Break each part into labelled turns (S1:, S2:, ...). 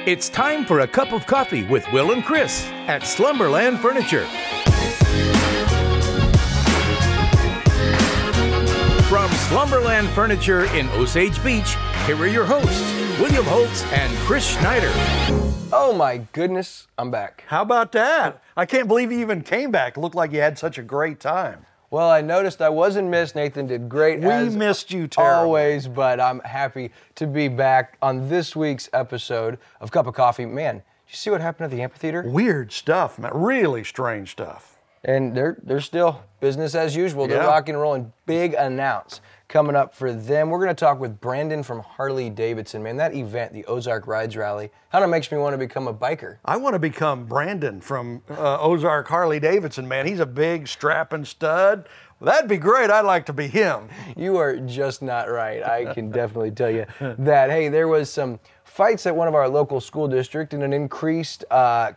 S1: It's time for a cup of coffee with Will and Chris at Slumberland Furniture. From Slumberland Furniture in Osage Beach, here are your hosts, William Holtz and Chris Schneider.
S2: Oh my goodness, I'm back.
S3: How about that? I can't believe you even came back. It looked like you had such a great time.
S2: Well, I noticed I wasn't missed. Nathan did great.
S3: We missed you terribly.
S2: Always, but I'm happy to be back on this week's episode of Cup of Coffee. Man, did you see what happened at the amphitheater?
S3: Weird stuff, man. Really strange stuff.
S2: And they're still business as usual. They're rock and rolling. Big announce coming up for them. We're going to talk with Brandon from Harley Davidson. Man, that event, the Ozark Rides Rally, kind of makes me want to become a biker.
S3: I want to become Brandon from Ozark Harley Davidson, man. He's a big strapping stud. Well, that'd be great. I'd like to be him.
S2: You are just not right. I can definitely tell you that. Hey, there was some fights at one of our local school districts and an increased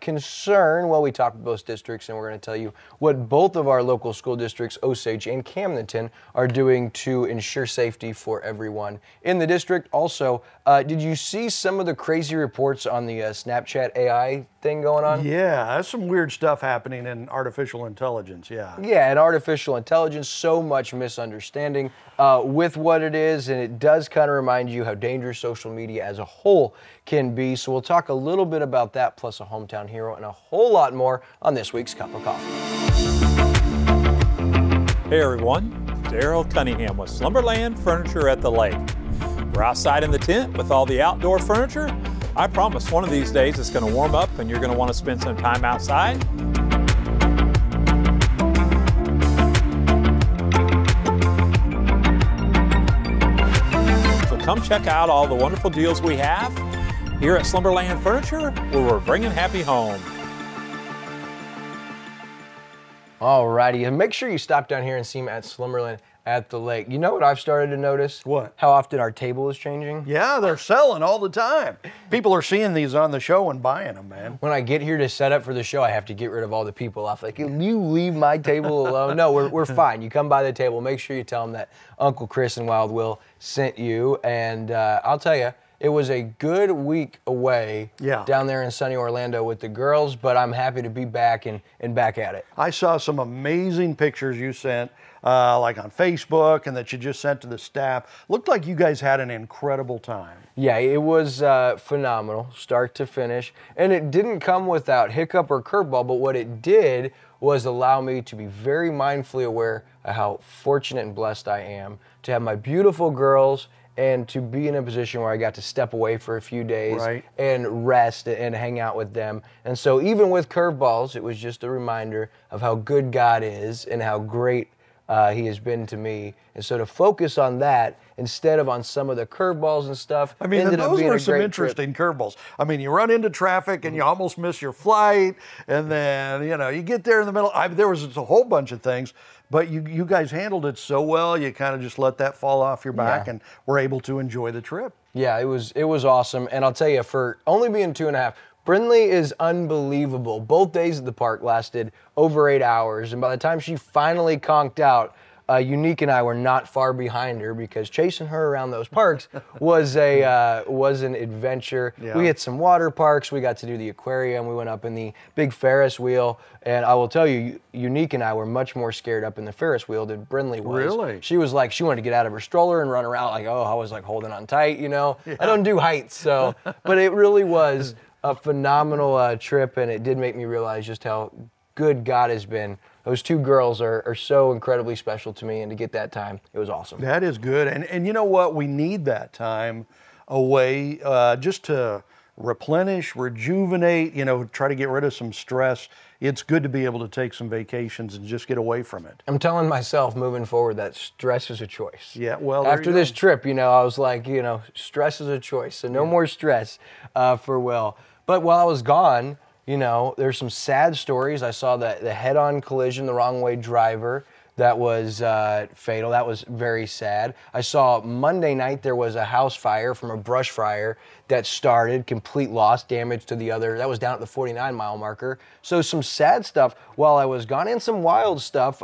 S2: concern. Well, we talked with both districts, and we're going to tell you what both of our local school districts, Osage and Camdenton, are doing to ensure safety for everyone in the district. Also, did you see some of the crazy reports on the Snapchat AI thing going on?
S3: Yeah, that's some weird stuff happening in artificial intelligence, yeah.
S2: Yeah, and artificial intelligence, so much misunderstanding with what it is, and it does kind of remind you how dangerous social media as a whole can be. So we'll talk a little bit about that, plus a hometown hero, and a whole lot more on this week's Cup of Coffee.
S4: Hey everyone, Daryl Cunningham with Slumberland Furniture at the Lake. We're outside in the tent with all the outdoor furniture. I promise one of these days it's going to warm up and you're going to want to spend some time outside. So come check out all the wonderful deals we have here at Slumberland Furniture, where we're bringing happy home.
S2: Alrighty, and make sure you stop down here and see me at Slumberland at the Lake. You know what I've started to notice?
S3: What?
S2: How often our table is changing.
S3: Yeah, they're selling all the time. People are seeing these on the show and buying them, man.
S2: When I get here to set up for the show, I have to get rid of all the people off. Like, you leave my table alone. No, we're fine. You come by the table. Make sure you tell them that Uncle Chris and Wild Will sent you. And I'll tell you, it was a good week away down there in sunny Orlando with the girls, but I'm happy to be back and back at it.
S3: I saw some amazing pictures you sent, like on Facebook, and that you just sent to the staff. Looked like you guys had an incredible time.
S2: Yeah, it was phenomenal, start to finish. And it didn't come without hiccup or curveball, but what it did was allow me to be very mindfully aware of how fortunate and blessed I am to have my beautiful girls and to be in a position where I got to step away for a few days and rest and hang out with them. And so even with curveballs, it was just a reminder of how good God is and how great He has been to me. And so to focus on that instead of on some of the curveballs and stuff.
S3: I mean, those were some interesting curveballs. I mean, you run into traffic and you almost miss your flight, and then, you know, you get there in the middle. There was a whole bunch of things. But you guys handled it so well, you kind of just let that fall off your back and were able to enjoy the trip.
S2: Yeah, it was awesome. And I'll tell you, for only being 2.5, Brindley is unbelievable. Both days at the park lasted over 8 hours. And by the time she finally conked out, Unique and I were not far behind her because chasing her around those parks was an adventure. Yeah. We hit some water parks. We got to do the aquarium. We went up in the big Ferris wheel. And I will tell you, Unique and I were much more scared up in the Ferris wheel than Brindley was.
S3: Really?
S2: She was like, she wanted to get out of her stroller and run around like, oh, I was like holding on tight, you know. Yeah. I don't do heights, so. But it really was a phenomenal trip, and it did make me realize just how good God has been. Those two girls are so incredibly special to me, and to get that time, it was awesome.
S3: That is good, and you know what? We need that time away just to replenish, rejuvenate, you know, try to get rid of some stress. It's good to be able to take some vacations and just get away from it.
S2: I'm telling myself moving forward that stress is a choice.
S3: Yeah, well,
S2: after this trip, you know, I was like, you know, stress is a choice, so no more stress for Will. But while I was gone, you know, there's some sad stories. I saw the head-on collision, the wrong way driver that was fatal. That was very sad. I saw Monday night there was a house fire from a brush fire that started, complete loss, damage to the other. That was down at the 49-mile marker. So some sad stuff while I was gone, and some wild stuff.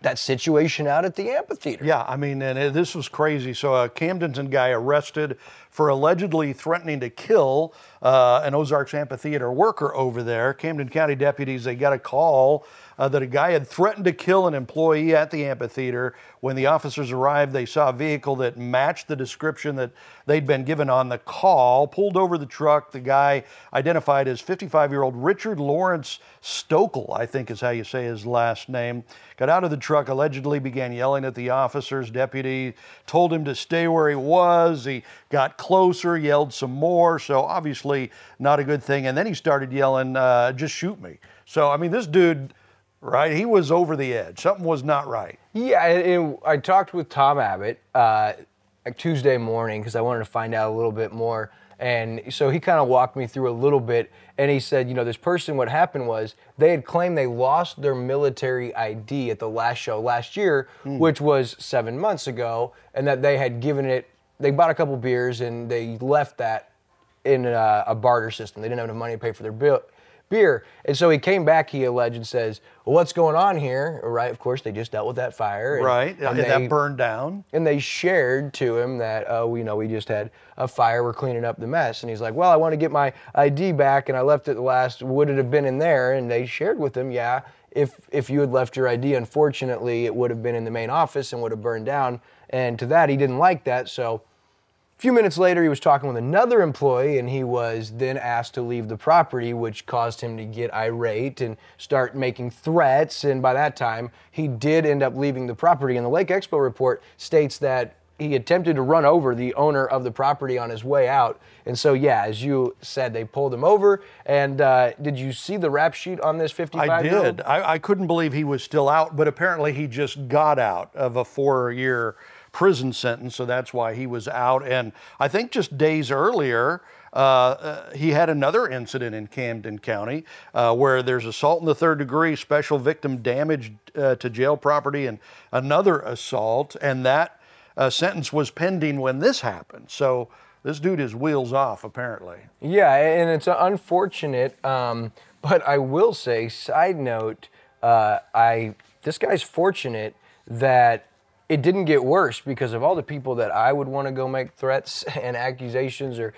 S2: That situation out at the amphitheater.
S3: Yeah, I mean, and this was crazy. So a Camdenton guy arrested for allegedly threatening to kill an Ozarks amphitheater worker over there. Camden County deputies, they got a call that a guy had threatened to kill an employee at the amphitheater. When the officers arrived, they saw a vehicle that matched the description that they'd been given on the call, pulled over the truck. The guy, identified as 55-year-old Richard Lawrence Stokel, I think is how you say his last name, got out of the truck, allegedly began yelling at the officers. Deputy told him to stay where he was. He got closer, yelled some more, so obviously not a good thing. And then he started yelling, just shoot me. So, I mean, this dude, right, he was over the edge. Something was not right.
S2: Yeah, and I talked with Tom Abbott Tuesday morning because I wanted to find out a little bit more. And so he kind of walked me through a little bit, and he said, you know, this person, what happened was they had claimed they lost their military ID at the last show last year, which was 7 months ago, and that they had given it, they bought a couple beers and they left that in a barter system. They didn't have enough money to pay for their beer. And so he came back, he alleged, and says, well, what's going on here? Right, of course, they just dealt with that fire.
S3: Right, and that burned down.
S2: And they shared to him that, we just had a fire, we're cleaning up the mess. And he's like, well, I want to get my ID back, and I left it last, would it have been in there? And they shared with him, yeah, if you had left your ID, unfortunately, it would have been in the main office and would have burned down. And to that, he didn't like that, so a few minutes later, he was talking with another employee, and he was then asked to leave the property, which caused him to get irate and start making threats. And by that time, he did end up leaving the property. And the Lake Expo report states that he attempted to run over the owner of the property on his way out. And so, yeah, as you said, they pulled him over. And did you see the rap sheet on this 55-year-old?
S3: I did. I couldn't believe he was still out, but apparently he just got out of a 4-year prison sentence, so that's why he was out. And I think just days earlier, he had another incident in Camden County where there's assault in the 3rd degree, special victim damage to jail property, and another assault, and that sentence was pending when this happened. So this dude is wheels off, apparently.
S2: Yeah, and it's unfortunate, but I will say, side note, this guy's fortunate that it didn't get worse, because of all the people that I would want to go make threats and accusations or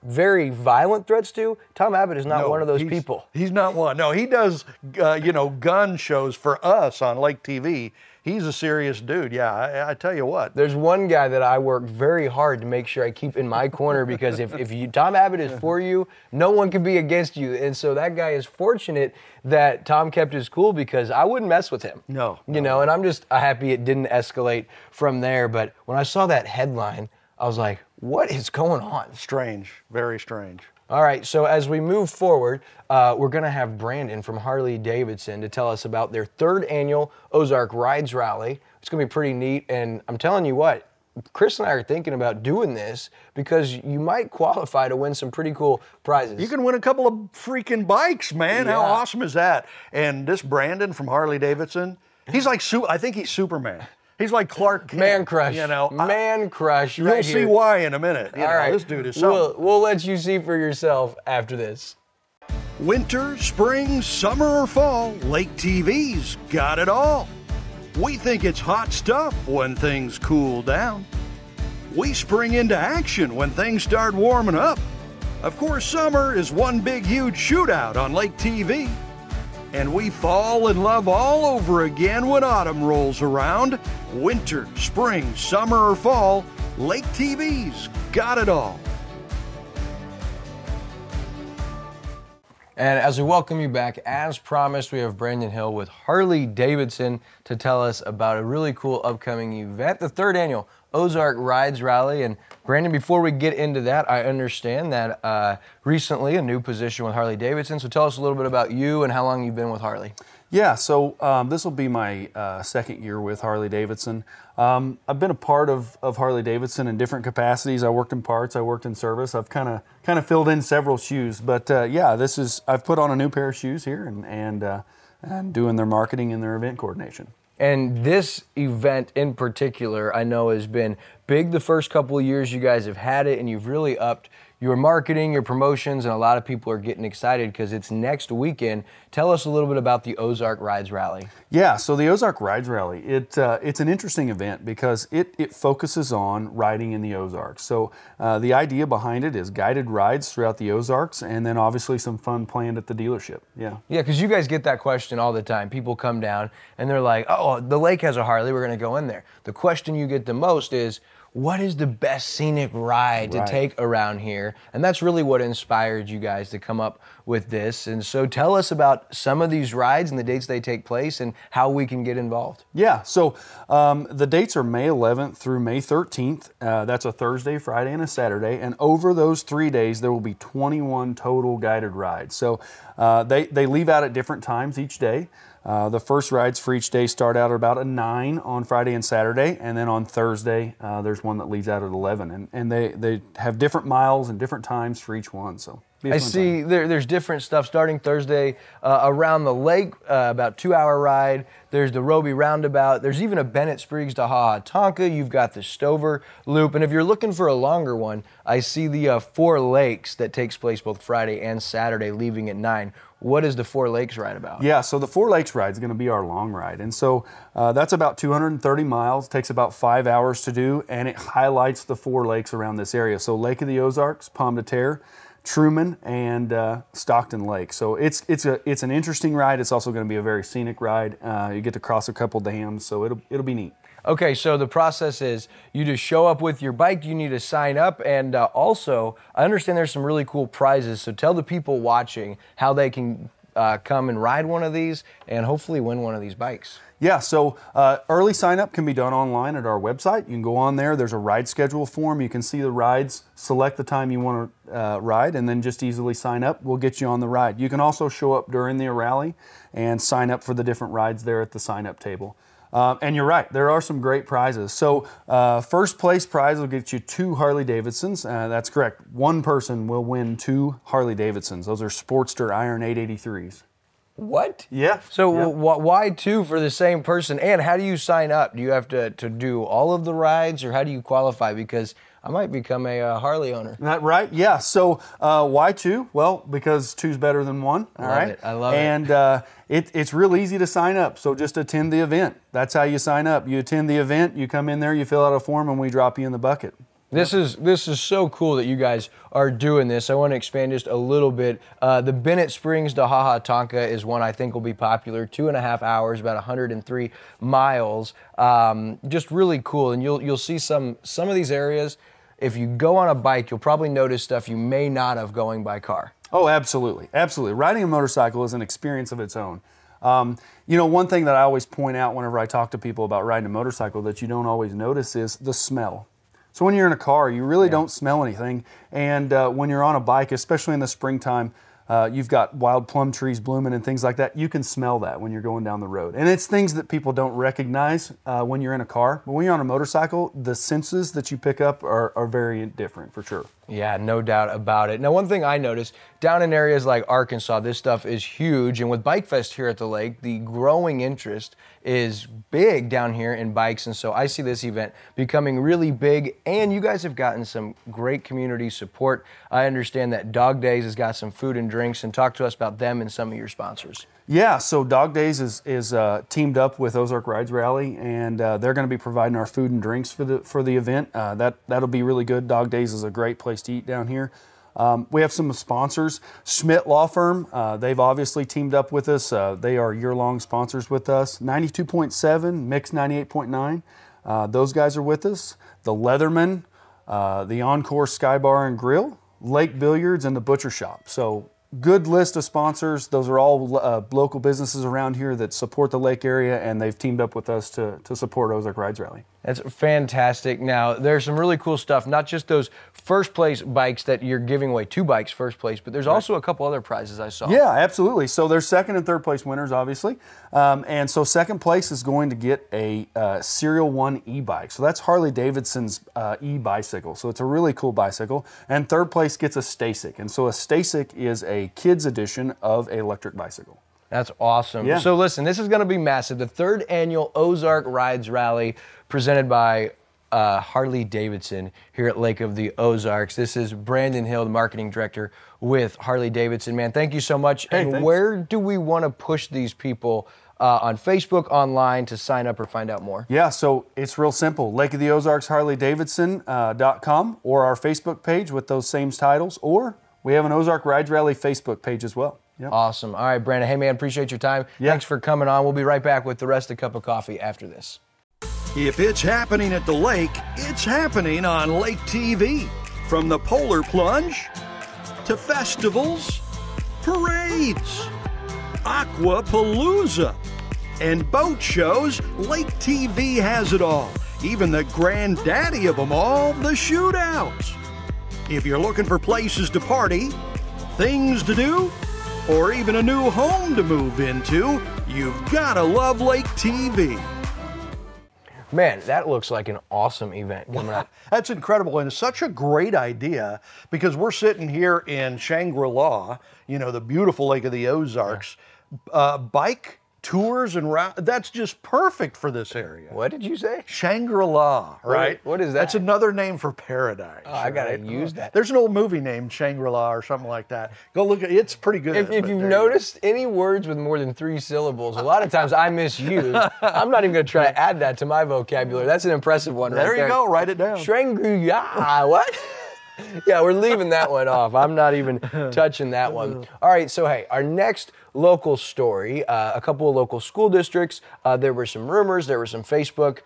S2: very violent threats to. Tom Abbott is not one of those people.
S3: He's not one. No, he does, gun shows for us on Lake TV. He's a serious dude. Yeah, I tell you what.
S2: There's one guy that I work very hard to make sure I keep in my corner, because if Tom Abbott is for you, no one can be against you. And so that guy is fortunate that Tom kept his cool, because I wouldn't mess with him.
S3: No.
S2: And I'm just happy it didn't escalate from there. But when I saw that headline, I was like, what is going on?
S3: Strange, very strange.
S2: All right, so as we move forward, we're going to have Brandon from Harley-Davidson to tell us about their 3rd annual Ozark Rides Rally. It's going to be pretty neat, and I'm telling you what, Chris and I are thinking about doing this because you might qualify to win some pretty cool prizes.
S3: You can win a couple of freaking bikes, man. Yeah. How awesome is that? And this Brandon from Harley-Davidson, he's like, I think he's Superman. He's like Clark Kent.
S2: Man crush. Man crush.
S3: You'll see why in a minute. All right. This dude is something.
S2: We'll let you see for yourself after this.
S3: Winter, spring, summer, or fall, Lake TV's got it all. We think it's hot stuff when things cool down. We spring into action when things start warming up. Of course, summer is one big, huge shootout on Lake TV. And we fall in love all over again when autumn rolls around. Winter, spring, summer, or fall, Lake TV's got it all.
S2: And as we welcome you back, as promised, we have Brandon Hill with Harley-Davidson to tell us about a really cool upcoming event, the 3rd annual Ozark Rides Rally. And Brandon, before we get into that, I understand that recently a new position with Harley-Davidson. So tell us a little bit about you and how long you've been with Harley.
S5: Yeah, so this will be my 2nd year with Harley-Davidson. I've been a part of Harley-Davidson in different capacities. I worked in parts, I worked in service. I've kind of filled in several shoes. But yeah, I've put on a new pair of shoes here and doing their marketing and their event coordination.
S2: And this event in particular, I know has been big the first couple of years you guys have had it, and you've really upped your marketing, your promotions, and a lot of people are getting excited because it's next weekend. Tell us a little bit about the Ozark Rides Rally.
S5: Yeah, so the Ozark Rides Rally, it's an interesting event because it focuses on riding in the Ozarks. So the idea behind it is guided rides throughout the Ozarks, and then obviously some fun planned at the dealership. Yeah,
S2: because you guys get that question all the time. People come down and they're like, oh, the lake has a Harley, we're going to go in there. The question you get the most is, what is the best scenic ride to take around here? And that's really what inspired you guys to come up with this. And so tell us about some of these rides and the dates they take place and how we can get involved.
S5: Yeah, so the dates are May 11th through May 13th. That's a Thursday, Friday, and a Saturday. And over those 3 days, there will be 21 total guided rides. So they leave out at different times each day. The first rides for each day start out at about 9 on Friday and Saturday, and then on Thursday there's one that leaves out at 11, and they have different miles and different times for each one. So
S2: I see there's different stuff starting Thursday around the lake, about 2-hour ride. There's the Roby Roundabout. There's even a Bennett Spriggs to Hahatonka. You've got the Stover Loop. And if you're looking for a longer one, I see the 4 Lakes that takes place both Friday and Saturday, leaving at 9. What is the 4 Lakes ride about?
S5: Yeah, so the 4 Lakes ride is going to be our long ride. And so that's about 230 miles, takes about 5 hours to do, and it highlights the 4 lakes around this area. So Lake of the Ozarks, Pomme de Terre, Truman, and Stockton Lake. So it's an interesting ride. It's also going to be a very scenic ride. You get to cross a couple dams, so it'll be neat.
S2: Okay, so the process is you just show up with your bike, you need to sign up, and also I understand there's some really cool prizes, so tell the people watching how they can come and ride one of these and hopefully win one of these bikes.
S5: Yeah, so early sign up can be done online at our website. You can go on there, there's a ride schedule form, you can see the rides, select the time you want to ride, and then just easily sign up. We'll get you on the ride. You can also show up during the rally and sign up for the different rides there at the sign up table. And you're right, there are some great prizes. So first place prize will get you 2 Harley Davidsons. That's correct. One person will win 2 Harley Davidsons. Those are Sportster Iron 883s.
S2: What?
S5: Yeah.
S2: So
S5: yeah.
S2: Why 2 for the same person? And how do you sign up? Do you have to do all of the rides, or how do you qualify? Because I might become a Harley owner.
S5: That right? Yeah. So why 2? Well, because 2's better than 1. All right.
S2: I love it.
S5: And it's real easy to sign up. So just attend the event. That's how you sign up. You attend the event. You come in there. You fill out a form, and we drop you in the bucket.
S2: This is so cool that you guys are doing this. I want to expand just a little bit. The Bennett Springs to Hahatonka is one I think will be popular. 2.5 hours, about 103 miles. Just really cool, and you'll see some of these areas. If you go on a bike, you'll probably notice stuff you may not have going by car.
S5: Oh, absolutely, absolutely. Riding a motorcycle is an experience of its own. You know, one thing that I always point out whenever I talk to people about riding a motorcycle that you don't always notice is the smell. So when you're in a car, you really don't smell anything. And when you're on a bike, especially in the springtime, you've got wild plum trees blooming and things like that. You can smell that when you're going down the road. And it's things that people don't recognize when you're in a car. But when you're on a motorcycle, the senses that you pick up are very different for sure.
S2: Yeah, no doubt about it. Now, one thing I noticed, down in areas like Arkansas, this stuff is huge. And with Bike Fest here at the lake, the growing interest is big down here in bikes. And so I see this event becoming really big. And you guys have gotten some great community support. I understand that Dog Days has got some food and drinks. And talk to us about them and some of your sponsors.
S5: Yeah, so Dog Days is teamed up with Ozark Rides Rally, and they're going to be providing our food and drinks for the event. That'll be really good. Dog Days is a great place to eat down here. We have some sponsors. Schmidt Law Firm, they've obviously teamed up with us. They are year-long sponsors with us. 92.7, Mix 98.9. Those guys are with us. The Leatherman, the Encore Sky Bar and Grill, Lake Billiards, and the Butcher Shop. So good list of sponsors. Those are all local businesses around here that support the lake area, and they've teamed up with us to support Ozark Rides Rally.
S2: That's fantastic. Now, there's some really cool stuff, not just those first place bikes that you're giving away, 2 bikes first place, but there's also a couple other prizes I saw.
S5: Yeah, absolutely. So there's second and third place winners, obviously. And so second place is going to get a Serial 1 e-bike. So that's Harley Davidson's e-bicycle. So it's a really cool bicycle. And third place gets a Stasic. And so a Stasic is a kid's edition of an electric bicycle.
S2: That's awesome.
S5: Yeah.
S2: So listen, this is going to be massive. The 3rd annual Ozark Rides Rally presented by Harley Davidson here at Lake of the Ozarks. This is Brandon Hill, the marketing director with Harley Davidson. Man, thank you so much.
S5: Hey,
S2: and
S5: thanks.
S2: where do we want to push these people on Facebook, online to sign up or find out more?
S5: Yeah, so it's real simple. Lake of the Ozarks HarleyDavidson.com or our Facebook page with those same titles, or we have an Ozark Rides Rally Facebook page as well. Yep.
S2: Awesome. All right, Brandon. Hey, man, appreciate your time.
S5: Yeah.
S2: Thanks for coming on. We'll be right back with the rest of Cup of Coffee after this.
S3: If it's happening at the lake, it's happening on Lake TV. From the Polar Plunge to festivals, parades, Aquapalooza, and boat shows, Lake TV has it all. Even the granddaddy of them all, the shootouts. If you're looking for places to party, things to do, or even a new home to move into, you've gotta love Lake TV.
S2: Man, that looks like an awesome event coming up.
S3: That's incredible, and it's such a great idea because we're sitting here in ShangriLa, you know, the beautiful Lake of the Ozarks. Bike tours and that's just perfect for this area.
S2: What did you say?
S3: ShangriLa, right?
S2: What is that?
S3: That's another name for paradise.
S2: Oh, I gotta
S3: right?
S2: use that.
S3: There's an old movie named Shangri-La or something like that. Go look at it. It's pretty good.
S2: If you've noticed any words with more than 3 syllables, a lot of times I misuse. I'm not even going to try to add that to my vocabulary. That's an impressive one right there.
S3: There you go. Write it down.
S2: Shangri-La. What? Yeah, we're leaving that one off. I'm not even touching that one. All right, so hey, our next local story, a couple of local school districts, there were some rumors, there were some Facebook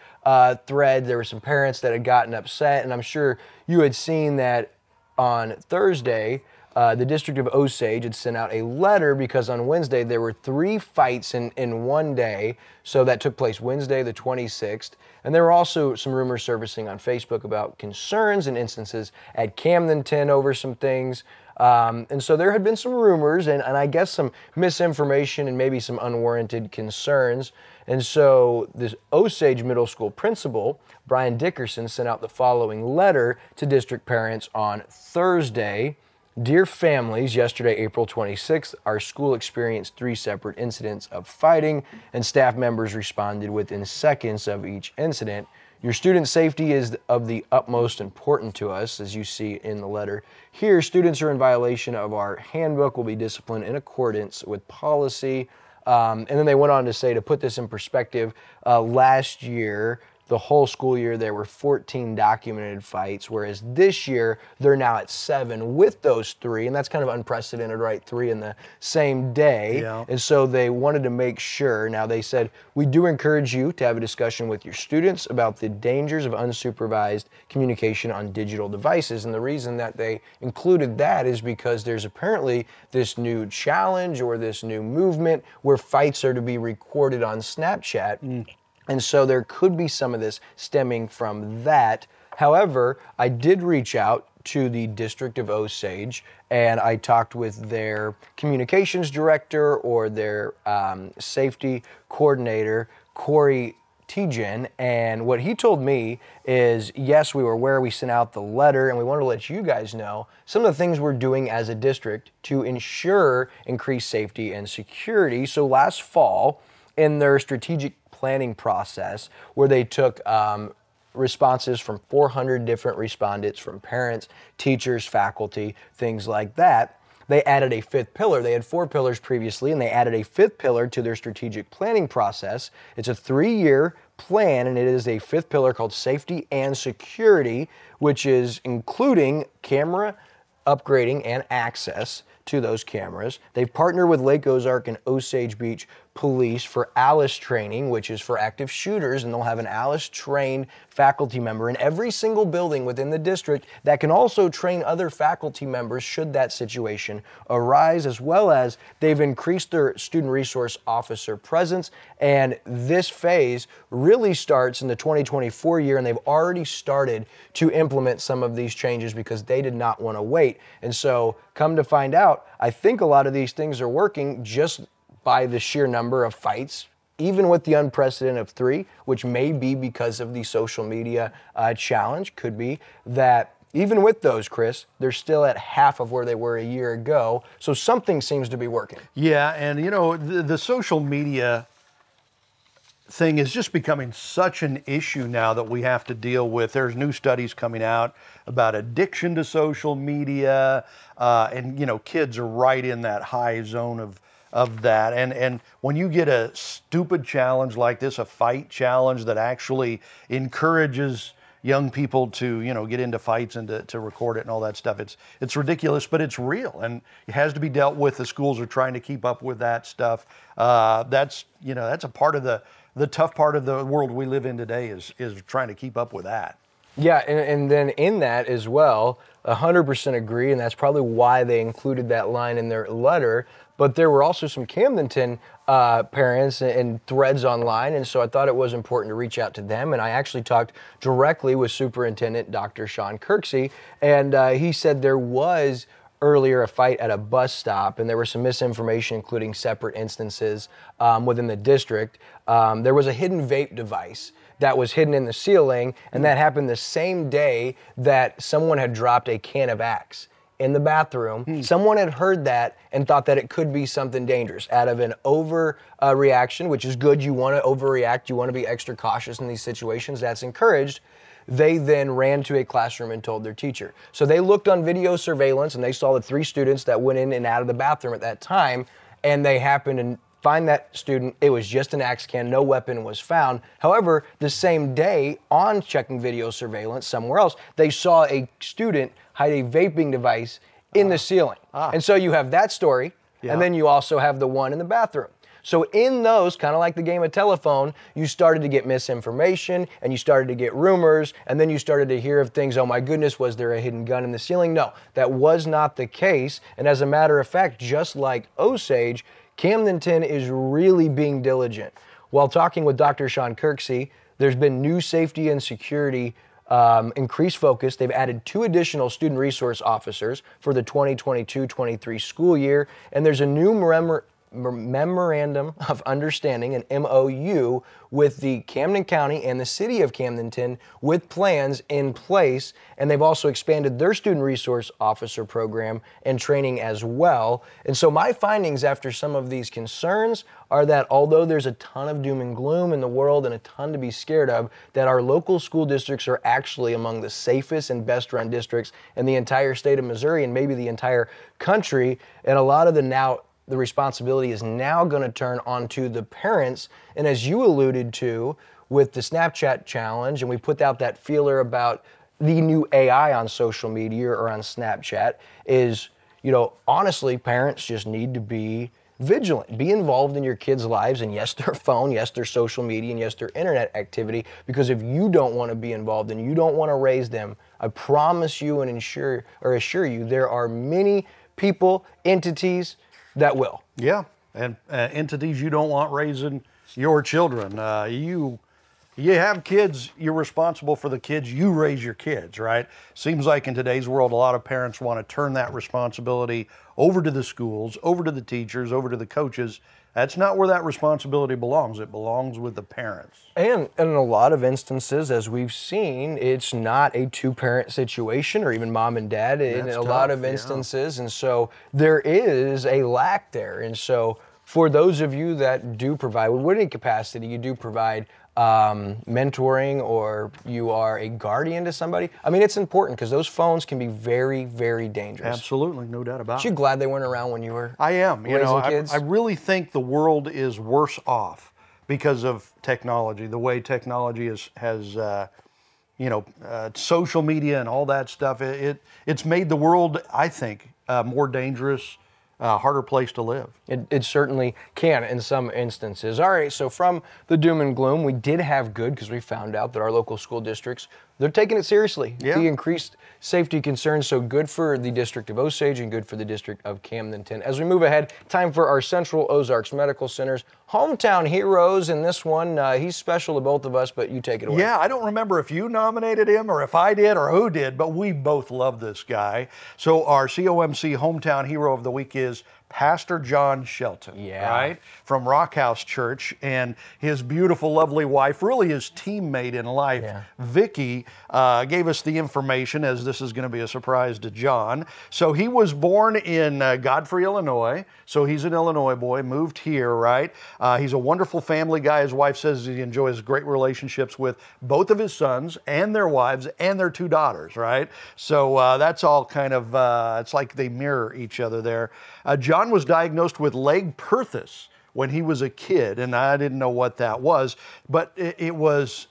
S2: threads, there were some parents that had gotten upset, and I'm sure you had seen that on Thursday, the District of Osage had sent out a letter because on Wednesday there were 3 fights in one day. So that took place Wednesday the 26th. And there were also some rumors surfacing on Facebook about concerns and instances at Camdenton over some things. And so there had been some rumors and I guess some misinformation and maybe some unwarranted concerns. And so this Osage Middle School principal, Brian Dickerson, sent out the following letter to district parents on Thursday. Dear families, yesterday, April 26th, our school experienced 3 separate incidents of fighting, and staff members responded within seconds of each incident. Your student safety is of the utmost importance to us, as you see in the letter. Here, students are in violation of our handbook, will be disciplined in accordance with policy. And then they went on to say, to put this in perspective, last year, the whole school year, there were 14 documented fights, whereas this year, they're now at 7 with those 3, and that's kind of unprecedented, right? 3 in the same day.
S3: Yeah.
S2: And so they wanted to make sure, now they said, we do encourage you to have a discussion with your students about the dangers of unsupervised communication on digital devices. And the reason that they included that is because there's apparently this new challenge or this new movement where fights are to be recorded on Snapchat. And so there could be some of this stemming from that. However, I did reach out to the District of Osage and I talked with their communications director or their safety coordinator, Corey Tejan, and what he told me is, yes, we were aware, we sent out the letter, and we wanted to let you guys know some of the things we're doing as a district to ensure increased safety and security. So last fall, in their strategic planning process, where they took responses from 400 different respondents, from parents, teachers, faculty, things like that, they added a 5th pillar. They had 4 pillars previously, and they added a 5th pillar to their strategic planning process. It's a 3-year plan, and it is a 5th pillar called safety and security, which is including camera upgrading and access to those cameras. They've partnered with Lake Ozark and Osage Beach Police for ALICE training, which is for active shooters, and they'll have an ALICE trained faculty member in every single building within the district that can also train other faculty members should that situation arise, as well as they've increased their student resource officer presence. And this phase really starts in the 2024 year, and they've already started to implement some of these changes because they did not want to wait. And so come to find out, I think a lot of these things are working just by the sheer number of fights, even with the unprecedented of 3, which may be because of the social media challenge, could be that even with those, Chris, they're still at half of where they were a year ago. So something seems to be working.
S3: Yeah, and you know, the social media thing is just becoming such an issue now that we have to deal with. There's new studies coming out about addiction to social media, and you know, kids are right in that high zone of that. And when you get a stupid challenge like this, a fight challenge that actually encourages young people to, you know, get into fights and to record it and all that stuff, it's ridiculous, but it's real and it has to be dealt with. The schools are trying to keep up with that stuff. That's, you know, that's a part of the tough part of the world we live in today is trying to keep up with that.
S2: Yeah, and then in that as well, 100% agree, and that's probably why they included that line in their letter. But there were also some Camdenton parents and threads online, and so I thought it was important to reach out to them. And I actually talked directly with Superintendent Dr. Sean Kirksey, and he said there was earlier a fight at a bus stop, and there was some misinformation, including separate instances within the district. There was a hidden vape device that was hidden in the ceiling, and that happened the same day that someone had dropped a can of Axe in the bathroom. Someone had heard that and thought that it could be something dangerous. Out of an overreaction, which is good, you want to overreact, you want to be extra cautious in these situations, that's encouraged. They then ran to a classroom and told their teacher. So they looked on video surveillance and they saw the 3 students that went in and out of the bathroom at that time, and they happened to find that student. It was just an Axe can, no weapon was found. However, the same day, on checking video surveillance somewhere else, they saw a student hide a vaping device in the ceiling. And so you have that story, and then you also have the one in the bathroom. So in those, kind of like the game of telephone, you started to get misinformation and you started to get rumors, and then you started to hear of things, oh my goodness, was there a hidden gun in the ceiling? No, that was not the case. And as a matter of fact, just like Osage, Camdenton is really being diligent. While talking with Dr. Sean Kirksey, there's been new safety and security increased focus. They've added 2 additional student resource officers for the 2022-23 school year, and there's a new memorandum of understanding, an MOU, with the Camden County and the city of Camdenton with plans in place, and they've also expanded their student resource officer program and training as well. And so my findings after some of these concerns are that although there's a ton of doom and gloom in the world and a ton to be scared of, that our local school districts are actually among the safest and best run districts in the entire state of Missouri and maybe the entire country. And a lot of the responsibility is now going to turn onto the parents. And as you alluded to with the Snapchat challenge, and we put out that feeler about the new AI on social media or on Snapchat, is, you know, honestly, parents just need to be vigilant, be involved in your kids' lives, and yes, their phone, yes, their social media, and yes, their internet activity, because if you don't want to be involved and you don't want to raise them, I promise you and assure you there are many people, entities, that will.
S3: Yeah, and entities you don't want raising your children. You have kids, you're responsible for the kids, you raise your kids, right? Seems like in today's world, a lot of parents want to turn that responsibility over to the schools, over to the teachers, over to the coaches. That's not where that responsibility belongs. It belongs with the parents.
S2: And in a lot of instances, as we've seen, it's not a 2-parent situation or even mom and dad in a lot of instances. And so there is a lack there. And so for those of you that do provide, with any capacity, you do provide mentoring, or you are a guardian to somebody, I mean, it's important because those phones can be very, very dangerous.
S3: Absolutely, no doubt about it.
S2: Aren't you glad they weren't around when you were
S3: I am. You
S2: raising
S3: know,
S2: kids?
S3: I really think the world is worse off because of technology, the way technology has social media and all that stuff. It's made the world, I think, more dangerous, harder place to live.
S2: It certainly can in some instances. All right, so from the doom and gloom, we did have good, because we found out that our local school districts, they're taking it seriously.
S3: Yeah.
S2: The increased safety concerns, so good for the District of Osage and good for the District of Camdenton. As we move ahead, time for our Central Ozarks Medical Center's Hometown Heroes, and this one, he's special to both of us, but you take it away.
S3: Yeah, I don't remember if you nominated him or if I did or who did, but we both love this guy. So our COMC Hometown Hero of the Week is Pastor John Shelton,
S2: Yeah.
S3: right, from Rock House Church, and his beautiful, lovely wife, really his teammate in life, Vicky, gave us the information, as this is going to be a surprise to John. So he was born in Godfrey, Illinois. So he's an Illinois boy, moved here, right? He's a wonderful family guy. His wife says he enjoys great relationships with both of his sons and their wives and their 2 daughters, right? So that's all kind of, it's like they mirror each other there. John was diagnosed with leg perthus when he was a kid, and I didn't know what that was, but it was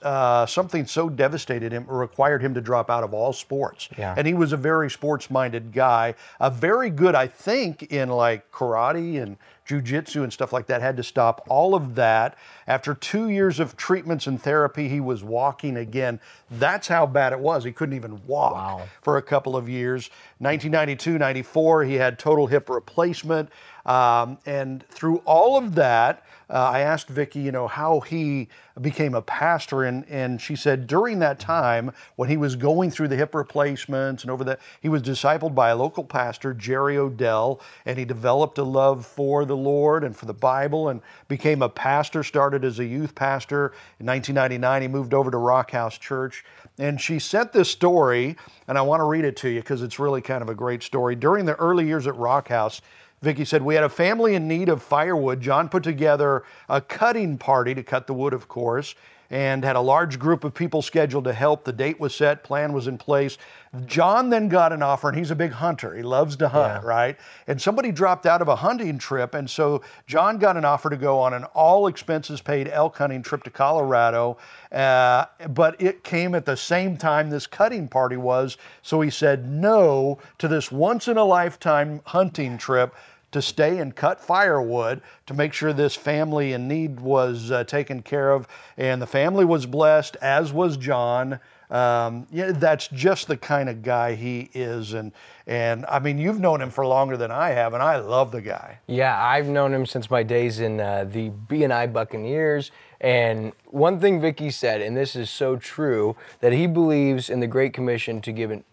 S3: something so devastated him, required him to drop out of all sports.
S2: Yeah.
S3: And he was a very sports-minded guy, very good, I think, in like karate and jiu-jitsu and stuff like that. Had to stop all of that. After 2 years of treatments and therapy, he was walking again. That's how bad it was. He couldn't even walk for a couple of years. 1992, 94, he had total hip replacement. And through all of that, I asked Vicky, how he became a pastor, and she said during that time when he was going through the hip replacements and over that, he was discipled by a local pastor, Jerry Odell, and he developed a love for the Lord and for the Bible and became a pastor, started as a youth pastor. In 1999, he moved over to Rock House Church, and she sent this story, and I want to read it to you because it's really kind of a great story. During the early years at Rock House, Vicky said, we had a family in need of firewood. John put together a cutting party to cut the wood, of course, and had a large group of people scheduled to help. The date was set, plan was in place. John then got an offer, and he's a big hunter. He loves to hunt, right? And somebody dropped out of a hunting trip, and so John got an offer to go on an all-expenses-paid elk hunting trip to Colorado, but it came at the same time this cutting party was, so he said no to this once-in-a-lifetime hunting trip to stay and cut firewood to make sure this family in need was taken care of. And the family was blessed, as was John. That's just the kind of guy he is. And I mean, you've known him for longer than I have, and I love the guy.
S2: Yeah, I've known him since my days in the B&I Buccaneers. And one thing Vicky said, and this is so true, that he believes in the Great Commission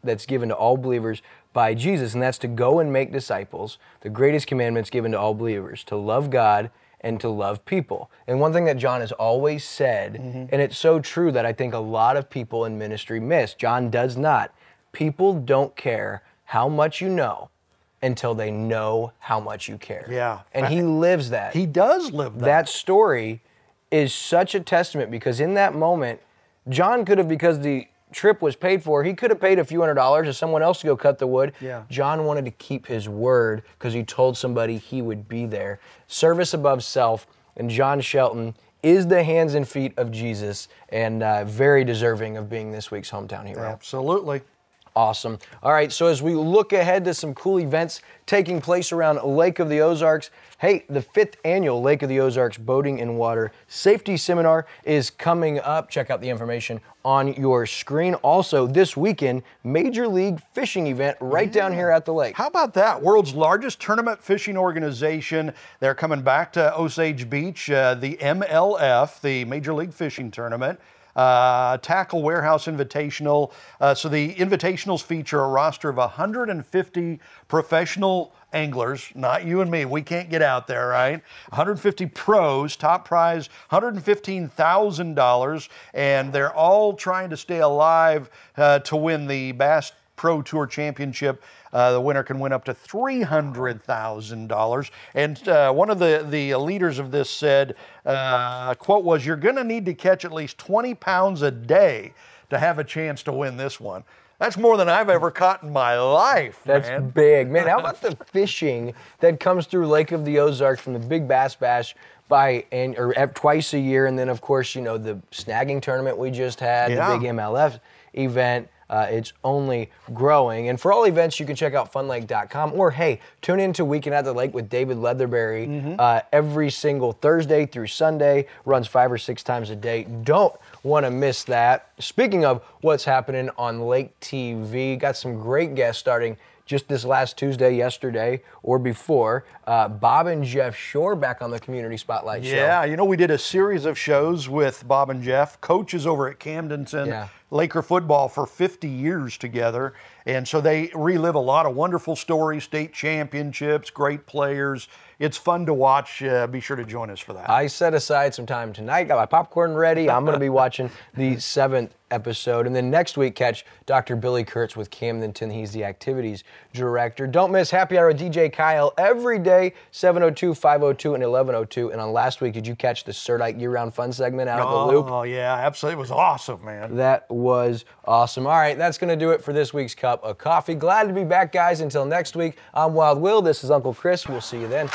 S2: that's given to all believers by Jesus, and that's to go and make disciples, the greatest commandments given to all believers, to love God and to love people. And one thing that John has always said, and it's so true that I think a lot of people in ministry miss, John does not, people don't care how much you know until they know how much you care.
S3: Yeah.
S2: And he lives that.
S3: He does live that.
S2: That story is such a testament, because in that moment, John could have, because the trip was paid for, he could have paid a few $100s to someone else to go cut the wood.
S3: Yeah.
S2: John wanted to keep his word because he told somebody he would be there. Service above self, and John Shelton is the hands and feet of Jesus, and very deserving of being this week's Hometown Hero.
S3: Absolutely.
S2: Awesome. All right, so as we look ahead to some cool events taking place around Lake of the Ozarks, hey, the 5th annual Lake of the Ozarks Boating and Water Safety Seminar is coming up. Check out the information on your screen. Also, this weekend, Major League Fishing event right down here at the lake.
S3: How about that? World's largest tournament fishing organization. They're coming back to Osage Beach, the MLF, the Major League Fishing Tournament. Tackle Warehouse Invitational. So the invitationals feature a roster of 150 professional anglers, not you and me. We can't get out there, right? 150 pros, top prize $115,000, and they're all trying to stay alive to win the Bass Pro Tour Championship. The winner can win up to $300,000. And one of the leaders of this said, quote was, "You're going to need to catch at least 20 pounds a day to have a chance to win this one." That's more than I've ever caught in my life,
S2: That's big. Man, how about the fishing that comes through Lake of the Ozarks from the Big Bass Bash twice a year, and then, of course, the snagging tournament we just had, the big MLF event. It's only growing. And for all events, you can check out funlake.com, or, hey, tune in to Weekend at the Lake with David Leatherberry every single Thursday through Sunday, runs 5 or 6 times a day. Don't want to miss that. Speaking of what's happening on Lake TV, got some great guests starting just this last Tuesday, yesterday, or before. Bob and Jeff Shore back on the Community Spotlight Show.
S3: Yeah, we did a series of shows with Bob and Jeff, coaches over at Camdenton.
S2: Yeah.
S3: Laker football for 50 years together. And so they relive a lot of wonderful stories, state championships, great players. It's fun to watch. Be sure to join us for that.
S2: I set aside some time tonight, got my popcorn ready. I'm going to be watching the 7th episode. And then next week, catch Dr. Billy Kurtz with Camdenton. He's the activities director. Don't miss Happy Hour with DJ Kyle every day, 7:02, 5:02, and 11:02. And on last week, did you catch the Surdike year-round fun segment out of the loop?
S3: Oh, yeah, absolutely. It was awesome, man.
S2: That was awesome. All right, that's going to do it for this week's Cup of Coffee. Glad to be back, guys. Until next week, I'm Wild Will. This is Uncle Chris. We'll see you then.